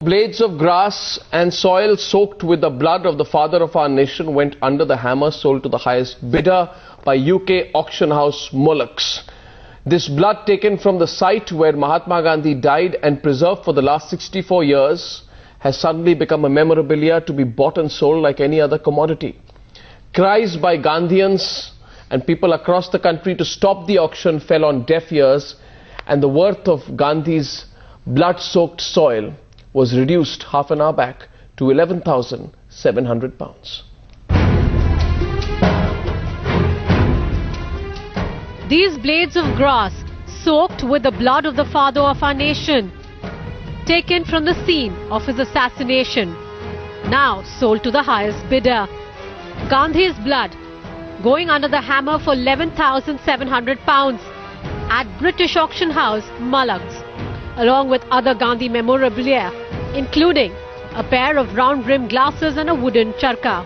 Blades of grass and soil soaked with the blood of the father of our nation went under the hammer, sold to the highest bidder by UK auction house Mullocks. This blood taken from the site where Mahatma Gandhi died and preserved for the last 64 years has suddenly become a memorabilia to be bought and sold like any other commodity. Cries by Gandhians and people across the country to stop the auction fell on deaf ears, and the worth of Gandhi's blood-soaked soil was reduced half an hour back to £11,700. These blades of grass, soaked with the blood of the father of our nation, taken from the scene of his assassination, now sold to the highest bidder. Gandhi's blood going under the hammer for £11,700 at British auction house Mullocks, along with other Gandhi memorabilia, including a pair of round-rimmed glasses and a wooden charka.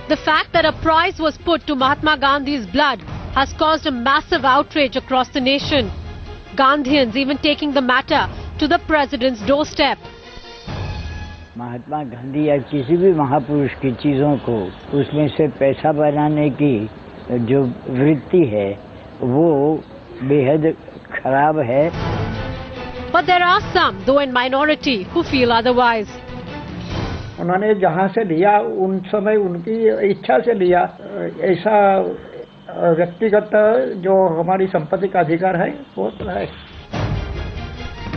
The fact that a price was put to Mahatma Gandhi's blood has caused a massive outrage across the nation. Gandhians even taking the matter to the president's doorstep. Mahatma Gandhi या किसी भी महापुरुष की चीज़ों को उसमें से पैसा बनाने की जो वृत्ति है वो बेहद खराब है. But there are some, though in minority, who feel otherwise. उन्होंने जहाँ से लिया उन समय उनकी इच्छा से लिया, ऐसा व्यक्तिगत जो हमारी संपत्ति का अधिकार है वो है.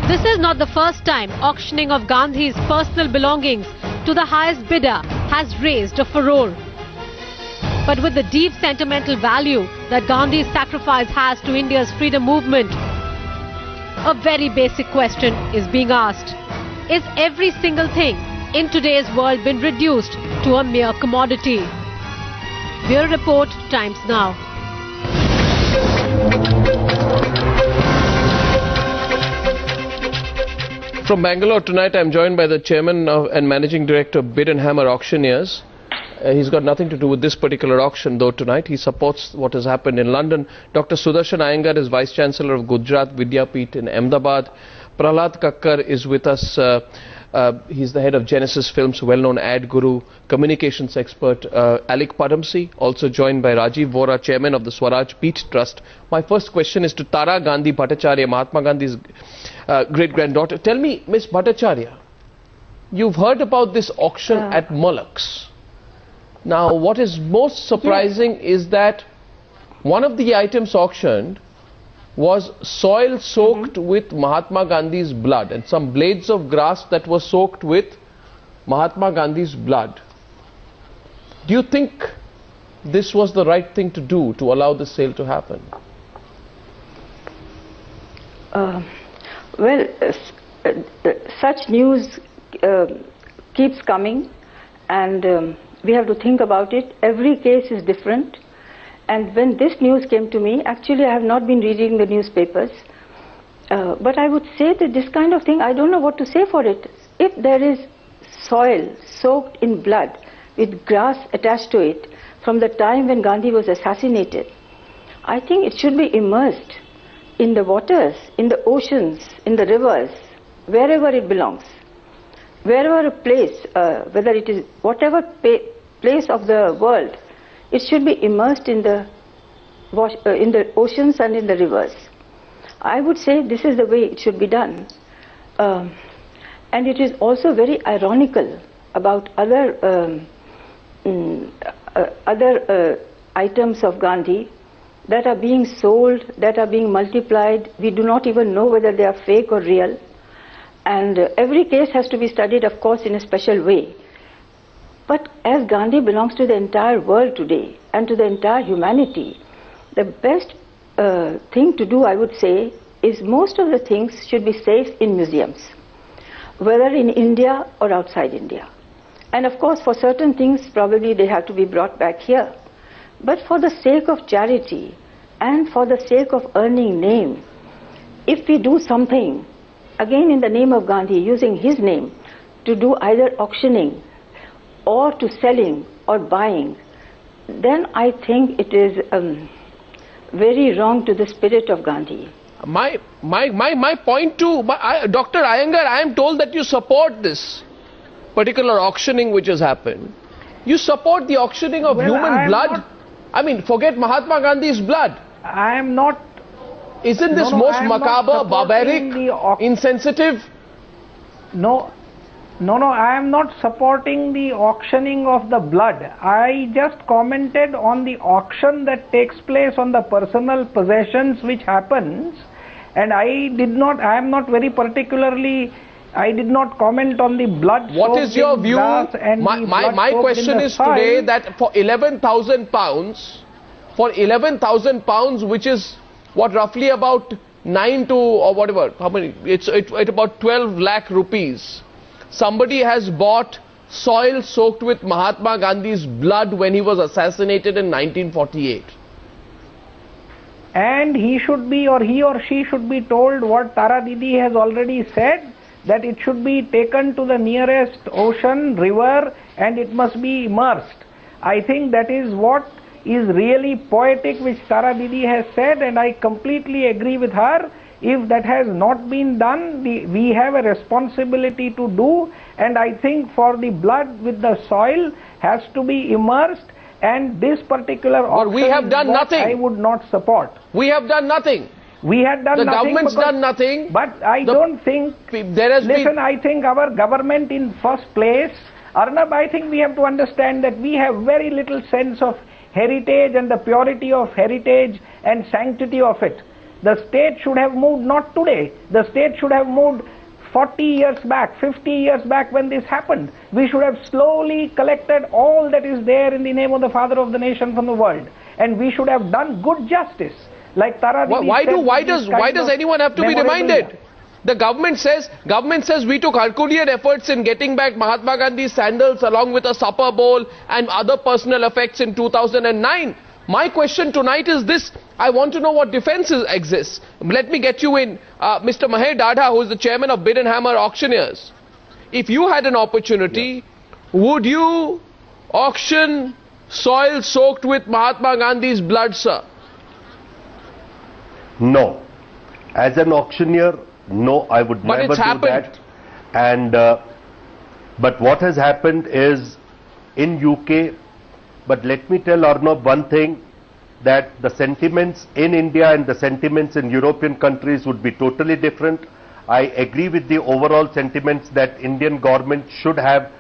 This is not the first time auctioning of Gandhi's personal belongings to the highest bidder has raised a furore. But with the deep sentimental value that Gandhi's sacrifice has to India's freedom movement, a very basic question is being asked. Is every single thing in today's world been reduced to a mere commodity? Bureau Report, Times Now. From Bangalore tonight, I'm joined by the chairman and managing director of Bid and Hammer Auctioneers. He's got nothing to do with this particular auction, though tonight he supports what has happened in London. Dr. Sudarshan Iyengar is Vice Chancellor of Gujarat Vidyapeeth in Ahmedabad. Prahlad Kakkar is with us. He's the head of Genesis Films, well-known ad guru, communications expert. Alec Padamsee, also joined by Rajiv Vora, chairman of the Swaraj Peeth Trust. My first question is to Tara Gandhi Bhattacharya, Mahatma Gandhi's great-granddaughter. Tell me, Miss Bhattacharya, you've heard about this auction at Mullocks. Now, what is most surprising is that one of the items auctioned was soil soaked with Mahatma Gandhi's blood and some blades of grass that were soaked with Mahatma Gandhi's blood. Do you think this was the right thing to do to allow the sale to happen? Such news keeps coming, and we have to think about it. Every case is different. And when this news came to me, actually I have not been reading the newspapers, but I would say that this kind of thing, I don't know what to say for it. If there is soil soaked in blood with grass attached to it from the time when Gandhi was assassinated, I think it should be immersed in the waters, in the oceans, in the rivers, wherever it belongs. Wherever a place, whether it is whatever place of the world, it should be immersed in the oceans and in the rivers. I would say this is the way it should be done. And it is also very ironical about other items of Gandhi that are being sold, that are being multiplied. We do not even know whether they are fake or real. And every case has to be studied, of course, in a special way. But as Gandhi belongs to the entire world today and to the entire humanity, the best thing to do, I would say, is most of the things should be safe in museums, whether in India or outside India. And of course, for certain things, probably they have to be brought back here. But for the sake of charity and for the sake of earning name, if we do something, again in the name of Gandhi, using his name, to do either auctioning or to selling or buying, then I think it is very wrong to the spirit of Gandhi. My point to Dr. Iyengar, I am told that you support this particular auctioning which has happened. You support the auctioning of human blood. I mean, forget Mahatma Gandhi's blood. I am not. Isn't this most macabre, barbaric, insensitive? No, I am not supporting the auctioning of the blood. I just commented on the auction that takes place on the personal possessions which happens, and I did not comment on the blood. What is your view? My question is today that for 11,000 pounds, which is what, roughly about 9 to or whatever, how many? It's about 12 lakh rupees. Somebody has bought soil soaked with Mahatma Gandhi's blood when he was assassinated in 1948. And he should be, or he or she should be told what Tara Didi has already said, that it should be taken to the nearest ocean, river, and it must be immersed. I think that is what is really poetic, which Tara Didi has said, and I completely agree with her. If that has not been done, we have a responsibility to do, and I think for the blood with the soil has to be immersed, and this particular auction, we have done nothing. I would not support. We have done nothing. We had done the nothing. The government's done nothing. But I don't think, I think our government in first place, Arnab, I think we have to understand that we have very little sense of heritage and the purity of heritage and sanctity of it. The state should have moved not today. The state should have moved 40 years back, 50 years back when this happened. We should have slowly collected all that is there in the name of the father of the nation from the world. And we should have done good justice. Like Tara Didi why does anyone have to be reminded? The government says we took Herculean efforts in getting back Mahatma Gandhi's sandals along with a supper bowl and other personal effects in 2009. My question tonight is this: I want to know what defences exists. Let me get you in, Mr. Maher Dadha, who is the chairman of Bid and Hammer Auctioneers. If you had an opportunity, would you auction soil soaked with Mahatma Gandhi's blood, sir? No. As an auctioneer, no, I would never do that. And but what has happened is in UK, but let me tell Arnab one thing, that the sentiments in India and the sentiments in European countries would be totally different. I agree with the overall sentiments that Indian government should have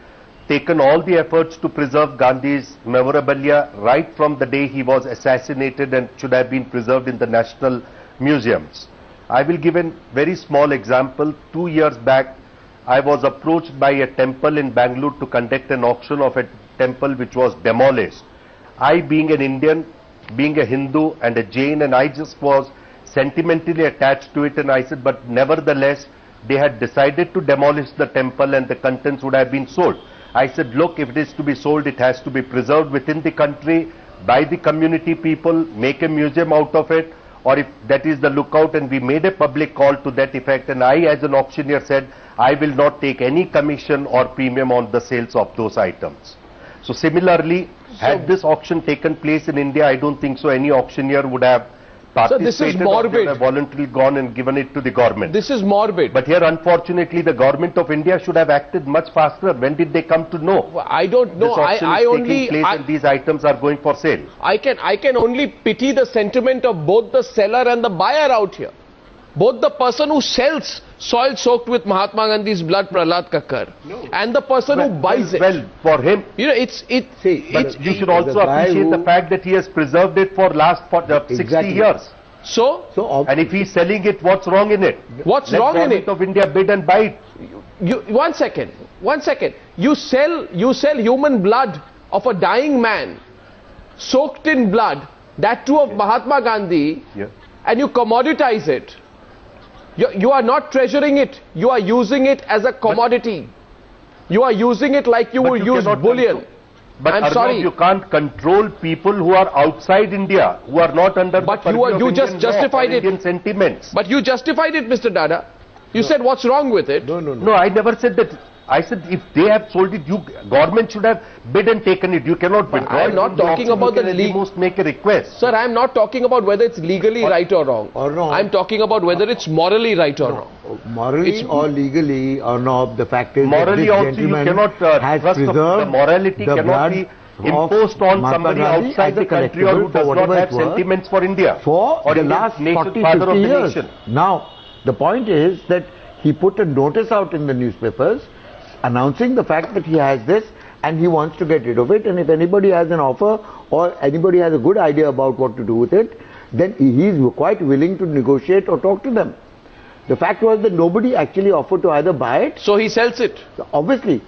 taken all the efforts to preserve Gandhi's memorabilia right from the day he was assassinated, and should have been preserved in the national museums. I will give a very small example. 2 years back, I was approached by a temple in Bangalore to conduct an auction of a temple which was demolished. I, being an Indian, being a Hindu and a Jain, and I just was sentimentally attached to it, and I said, but nevertheless, they had decided to demolish the temple and the contents would have been sold. I said, look, if it is to be sold, it has to be preserved within the country by the community people, make a museum out of it, or if that is the lookout. And we made a public call to that effect, and I, as an auctioneer, said I will not take any commission or premium on the sales of those items. So similarly, had this auction taken place in India, I don't think so any auctioneer would have participated. So this is morbid. Or have voluntarily gone and given it to the government. This is morbid. But here, unfortunately, the government of India should have acted much faster. When did they come to know? Well, I don't know. This auction is taking place and these items are going for sale. I can only pity the sentiment of both the seller and the buyer out here. Both the person who sells soil soaked with Mahatma Gandhi's blood, Prahlad Kakkar, and the person who buys it. Well, for him, you know, you should also appreciate the fact that he has preserved it for last 60 years. So and if he's selling it, what's wrong in it? What's wrong in it? Government of India bid and buy it. One second. You sell human blood of a dying man, soaked in blood, that too of Mahatma Gandhi, and you commoditize it. You are not treasuring it. You are using it as a commodity. You are using it like you would use bullion. But I'm sorry. You can't control people who are outside India, who are not under the purview of Indian law or Indian sentiments. But you justified it, Mr. Dadha. You said what's wrong with it? No, I never said that. I said if they have sold it, government should have bid and taken it. You cannot bid. I am not talking about the most make a request. Sir, I am not talking about whether it's legally right or wrong. I am talking about whether it's morally right or wrong. Morally or legally or not, the fact is morally that also you cannot trust the morality cannot be imposed on somebody outside the country or who does not have sentiments for India. For the last 40, 50 years. Now, the point is that he put a notice out in the newspapers announcing the fact that he has this and he wants to get rid of it, and if anybody has an offer or anybody has a good idea about what to do with it, then he is quite willing to negotiate or talk to them. The fact was that nobody actually offered to either buy it. So he sells it? Obviously.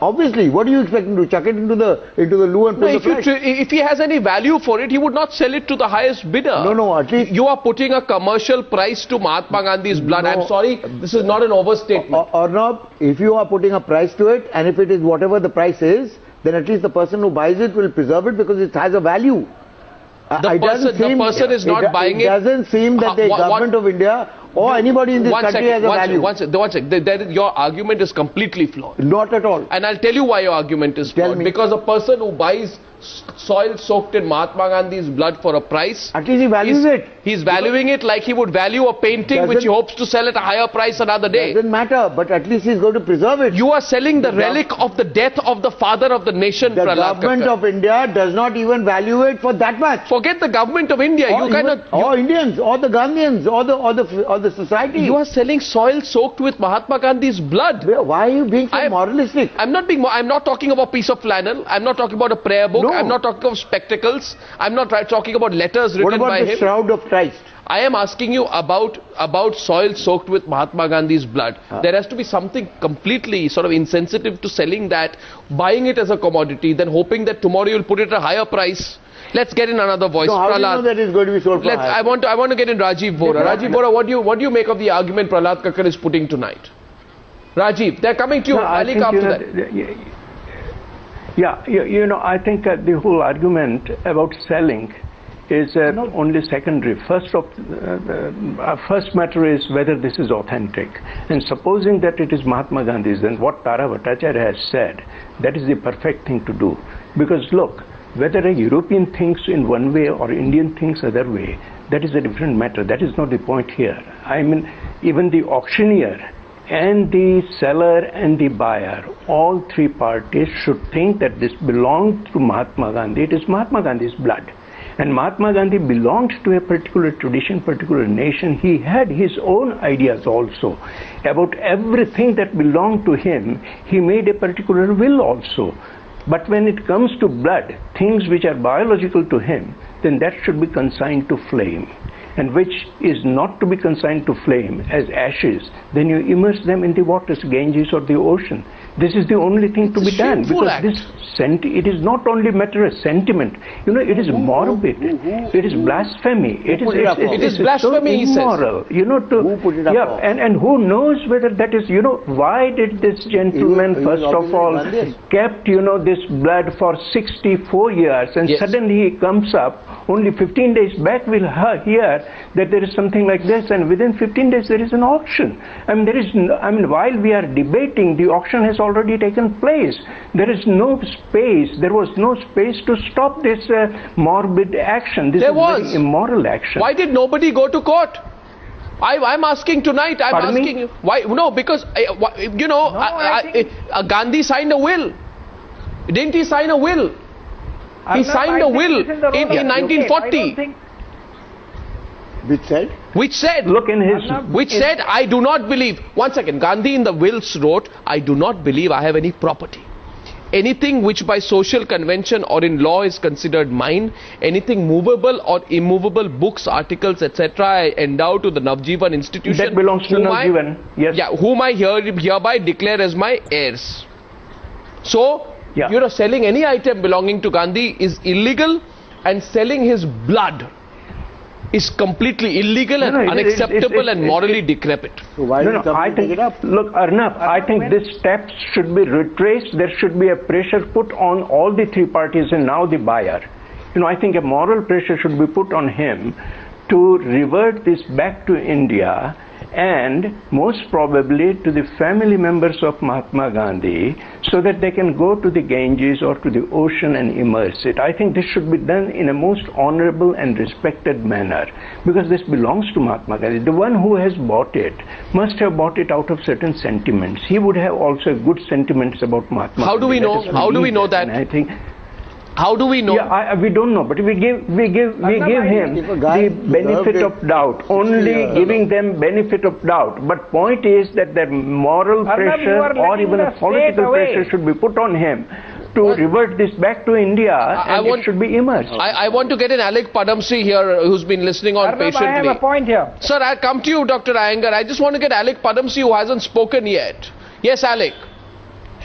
Obviously, what do you expect him to chuck it into the loo and put the price? If he has any value for it, he would not sell it to the highest bidder. No, at least... You are putting a commercial price to Mahatma Gandhi's blood. I'm sorry, this is not an overstatement. Arnab, if you are putting a price to it, and if it is whatever the price is, then at least the person who buys it will preserve it because it has a value. The person is not buying it. It doesn't seem that the government of India or anybody in this country has a value. One second. Your argument is completely flawed. Not at all. And I'll tell you why your argument is flawed. Because a person who buys soil soaked in Mahatma Gandhi's blood for a price, at least he values it. He's valuing it like he would value a painting which he hopes to sell at a higher price another day. Doesn't matter, but at least he's going to preserve it. You are selling the relic of the death of the father of the nation, The government of India does not even value it for that much. Forget the government of India. Or Indians, or the Gandhians, or the society. You are selling soil soaked with Mahatma Gandhi's blood. Why are you being so moralistic? I'm not talking about a piece of flannel. I'm not talking about a prayer book. No. I'm not talking of spectacles. I'm not talking about letters written by him. What about the shroud of Christ? I am asking you about soil soaked with Mahatma Gandhi's blood. There has to be something completely sort of insensitive to selling that, buying it as a commodity, then hoping that tomorrow you'll put it at a higher price. Let's get in another voice. No, how do you know that it's going to be sold for higher? I want to get in Rajiv Bora. Rajiv Bora, what do you make of the argument Prahlad Kakkar is putting tonight? Rajiv, they're coming to you. I'll link after that. I think the whole argument about selling is only secondary. First matter is whether this is authentic. And supposing that it is Mahatma Gandhi's, then what Tara Bhattacharya has said, that is the perfect thing to do. Because look, whether a European thinks in one way or Indian thinks other way, that is a different matter. That is not the point here. I mean, even the auctioneer and the seller and the buyer, all three parties should think that this belongs to Mahatma Gandhi. It is Mahatma Gandhi's blood. And Mahatma Gandhi belonged to a particular tradition, particular nation. He had his own ideas also. About everything that belonged to him, he made a particular will also. But when it comes to blood, things which are biological to him, then that should be consigned to flame. And which is not to be consigned to flame as ashes, then you immerse them in the waters, Ganges or the ocean. This is the only thing to be done, because it is not only a matter of sentiment. It is morbid. It is blasphemy. It is blasphemy, so immoral. Who put it up? And who knows whether that is, why did this gentleman first of all kept, this blood for 64 years, and suddenly he comes up, only 15 days back we'll hear that there is something like this, and within 15 days there is an auction. While we are debating, the auction has already taken place. There is no space, there was no space to stop this morbid action. This is very immoral action. Why did nobody go to court? I'm asking tonight, asking you. Why? No, because, Gandhi signed a will. Didn't he sign a will? He signed a will in 1940. Which said, look in his, said, I do not believe. One second, Gandhi in the wills wrote, I do not believe I have any property. Anything which by social convention or in law is considered mine, anything movable or immovable, books, articles, etc., I endow to the Navjivan institution. That belongs to Navjivan, yes. Yeah, whom I hereby declare as my heirs. So, selling any item belonging to Gandhi is illegal, and selling his blood is completely illegal and unacceptable and morally decrepit. So why I think, look, Arnab, I think these steps should be retraced. There should be a pressure put on all the three parties and now the buyer. I think a moral pressure should be put on him to revert this back to India and most probably to the family members of Mahatma Gandhi, so that they can go to the Ganges or to the ocean and immerse it. I think this should be done in a most honorable and respected manner, because this belongs to Mahatma Gandhi. The one who has bought it must have bought it out of certain sentiments. He would have also good sentiments about Mahatma Gandhi. How do we know? How do we know that? I think. How do we know? Yeah, we don't know, but we give him the benefit of doubt. Only giving them benefit of doubt. But point is that the moral pressure or even a political pressure should be put on him to revert this back to India, and it should be immersed. I want to get an Alec Padamsee here who's been listening on Arnab, patiently. I have a point here. Sir, I'll come to you, Dr. Iyengar. I just want to get Alec Padamsee who hasn't spoken yet. Yes, Alec.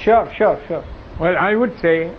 Sure. Well, I would say